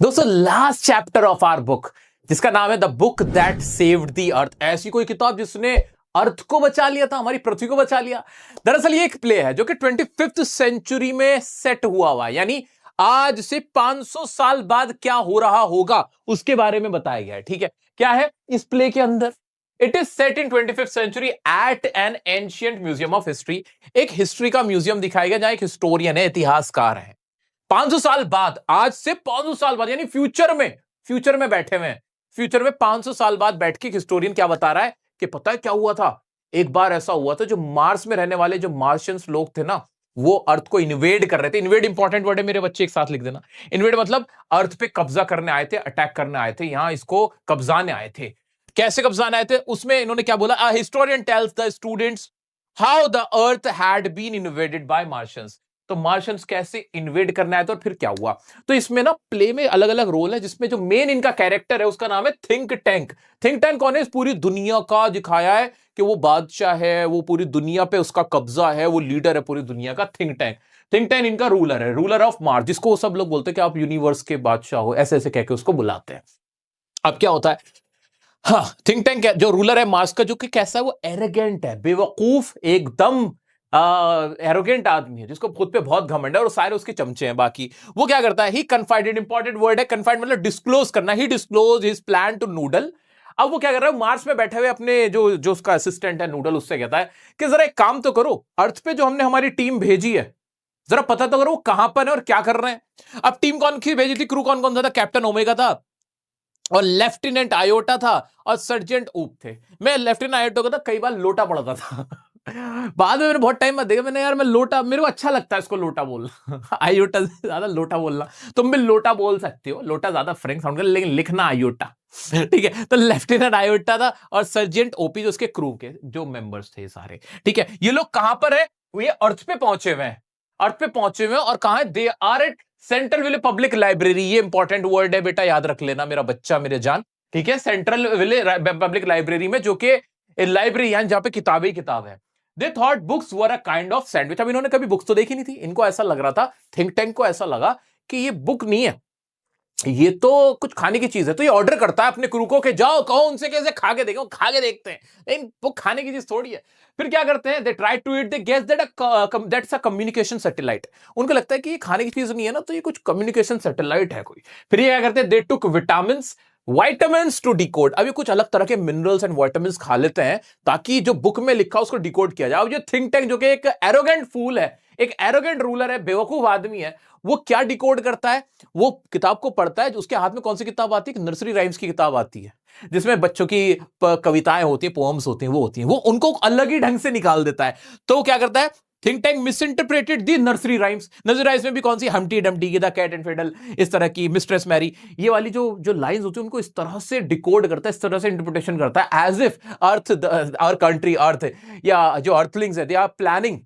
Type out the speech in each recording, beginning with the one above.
दोस्तों last chapter of our book जिसका नाम है the book that saved the Earth. ऐसी कोई किताब जिसने अर्थ को बचा लिया था, हमारी पृथ्वी को बचा लिया। दरअसल ये एक प्ले है जो कि 25th सेंचुरी में सेट हुआ है, यानी आज से 500 साल बाद क्या हो रहा होगा उसके बारे में बताया गया है। ठीक है, क्या है इस प्ले के अंदर? It is set in 25th century at an ancient museum of history. एक हिस्ट्री का म्यूजियम दिखाया गया जहां एक हिस्टोरियन है, इतिहासकार है। 500 साल बाद, आज से 500 साल बाद, यानी फ्यूचर में बैठे हुए हैं। फ्यूचर में 500 साल बाद बैठ के हिस्टोरियन क्या बता रहा है कि पता है क्या हुआ था? एक बार ऐसा हुआ था, जो मार्स में रहने वाले जो मार्शियंस लोग थे ना, वो अर्थ को इन्वेड कर रहे थे। इन्वेड इंपॉर्टेंट वर्ड है मेरे बच्चे, एक साथ लिख देना। इन्वेड मतलब अर्थ पे कब्जा करने आए थे, अटैक करने आए थे, यहां इसको कब्जाने आए थे। कैसे कब्जाने आए थे उसमें इन्होंने क्या बोला? Historian tells the students how the Earth had been invaded by Martians. तो मार्शियंस कैसे इन्वेड करना है, तो फिर क्या हुआ? तो इसमें ना प्ले में अलग अलग रोल है, जिसमें जो मेन इनका कैरेक्टर है उसका नाम है थिंक टैंक। थिंक टैंक कौन है? इस पूरी दुनिया का दिखाया है कि वो बादशाह है, वो पूरी दुनिया पे उसका कब्जा है, वो लीडर है पूरी दुनिया का। थिंक टैंक, थिंक टैंक इनका रूलर है, रूलर ऑफ मार्स, जिसको वो सब लोग बोलते हैं कि आप यूनिवर्स के बादशाह हो, ऐसे ऐसे कह के उसको बुलाते हैं। अब क्या होता है? हाँ, थिंक टैंक जो रूलर है मार्स का, जो कि कैसा है? वो एरोगेंट है, बेवकूफ, एकदम एरोगेंट आदमी है, जिसको खुद पे बहुत घमंड है और सारे उसके चमचे हैं बाकी। वो क्या करता है? ही कन्फाइडेड, इंपॉर्टेंट वर्ड है कन्फाइड, मतलब डिस्क्लोज करना। He disclose his plan to noodle. अब वो क्या कर रहा है? मार्स में बैठे हुए अपने जो जो उसका असिस्टेंट है नूडल, उससे कहता है कि जरा एक काम तो करो, अर्थ पे जो हमने हमारी टीम भेजी है, जरा पता तो करो वो कहां पर है और क्या कर रहे हैं। अब टीम कौन की भेजी थी? क्रू कौन कौन सा था? कैप्टन ओमेगा था, और लेफ्टिनेंट आयोटा था, और सर्जेंट ऊप थे। मैं लेफ्टिनेंट आयोटा का था, कई बार लोटा पड़ता था। बाद में मैंने बहुत टाइम बाद देखा, मैंने यार मैं लोटा, मेरे को अच्छा लगता है इसको लोटा बोलना। आयोटा से ज्यादा लोटा बोलना। तुम भी लोटा बोल सकते हो, लोटा ज्यादा फ्रेंक साउंड कर, लेकिन लिखना आयोटा। ठीक है, तो लेफ्टिनेंट आयोटा था और सर्जेंट ओपी, जो उसके क्रू के जो मेंबर्स थे सारे। ठीक है, ये लोग कहां पर है? ये अर्थ पे पहुंचे हुए हैं, अर्थ पे पहुंचे हुए हैं। और कहां है? They are at Centerville public library. ये इंपॉर्टेंट वर्ड है बेटा, याद रख लेना मेरा बच्चा, मेरे जान। ठीक है, सेंट्रल विले पब्लिक लाइब्रेरी में, जो कि लाइब्रेरी है जहां पे किताबें ही किताब है। They thought books were a kind of sandwich. अब इन्होंने कभी बुक्स तो देखी नहीं थी, इनको ऐसा लग रहा था, थिंक टैंक को ऐसा लगा कि ये बुक नहीं है, ये तो कुछ खाने की चीज है। तो ये ऑर्डर करता है अपने क्रू को कि जाओ कहो उनसे कैसे खा के देखो, खा के देखते हैं, लेकिन वो खाने की चीज थोड़ी है। फिर क्या करते हैं? They try to eat, they guess that's a communication satellite. उनको लगता है कि ये खाने की चीज नहीं है ना, तो ये कुछ कम्युनिकेशन सैटेलाइट है कोई। फिर ये क्या करते हैं? दे टुक विटामिन्स टू डिकोड। अभी कुछ अलग तरह के मिनरल्स एंड विटामिन्स खा लेते हैं ताकि जो बुक में लिखा उसको डिकोड किया जाए। अब जो थिंक टैंक, जो कि एक एरोगेंट फूल है, एक एरोगेंट रूलर है, बेवकूफ आदमी है, वो क्या डिकोड करता है? वो किताब को पढ़ता है। उसके हाथ में कौन सी किताब आती है? नर्सरी राइम्स की किताब आती है, जिसमें बच्चों की कविताएं होती है, पोएम्स होती हैं, वो होती हैं, वो उनको अलग ही ढंग से निकाल देता है। तो वो क्या करता है? Think tank misinterpreted the nursery rhymes. Nursery rhymes में भी कौन सी? Humpty Dumpty, the cat and fiddle, इस तरह की, मिस्ट्रेस मैरी, ये वाली जो जो लाइंस होती है, उनको इस तरह से डिकोड करता है, इस तरह से इंटरप्रिटेशन करता है, as if Earth, our country Earth, या जो अर्थलिंग्स है, they are planning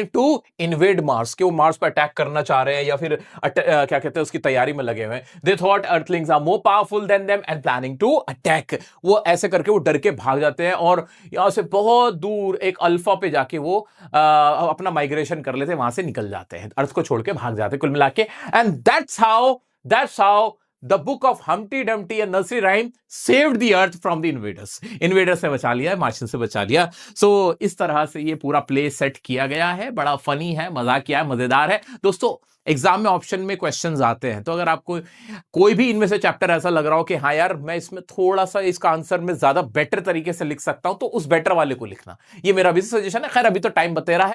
to invade Mars, कि वो मार्स पर अटैक करना चाह रहे हैं, या फिर क्या कहते हैं, उसकी तैयारी में लगे हुए हैं। They thought earthlings are more powerful than them and planning to attack. वो ऐसे करके वो डर के भाग जाते हैं, और यहां से बहुत दूर एक अल्फा पे जाके वो अपना माइग्रेशन कर लेते हैं, वहां से निकल जाते हैं, अर्थ को छोड़ के भाग जाते हैं कुल मिला के। And that's how the book of Humpty Dumpty and nursery rhyme saved the earth from the invaders से बचा लिया है, मार्शियन से बचा लिया। सो इस तरह से ये पूरा प्ले सेट किया गया है। बड़ा फनी है, मजाकिया है, मजेदार है। दोस्तों एग्जाम में ऑप्शन में क्वेश्चंस आते हैं, तो अगर आपको कोई भी इनमें से चैप्टर ऐसा लग रहा हो कि हाँ यार मैं इसमें थोड़ा सा इसका आंसर में ज्यादा बेटर तरीके से लिख सकता हूं, तो उस बेटर वाले को लिखना, ये मेरा भी सजेशन है। खैर अभी तो टाइम बतेरा है।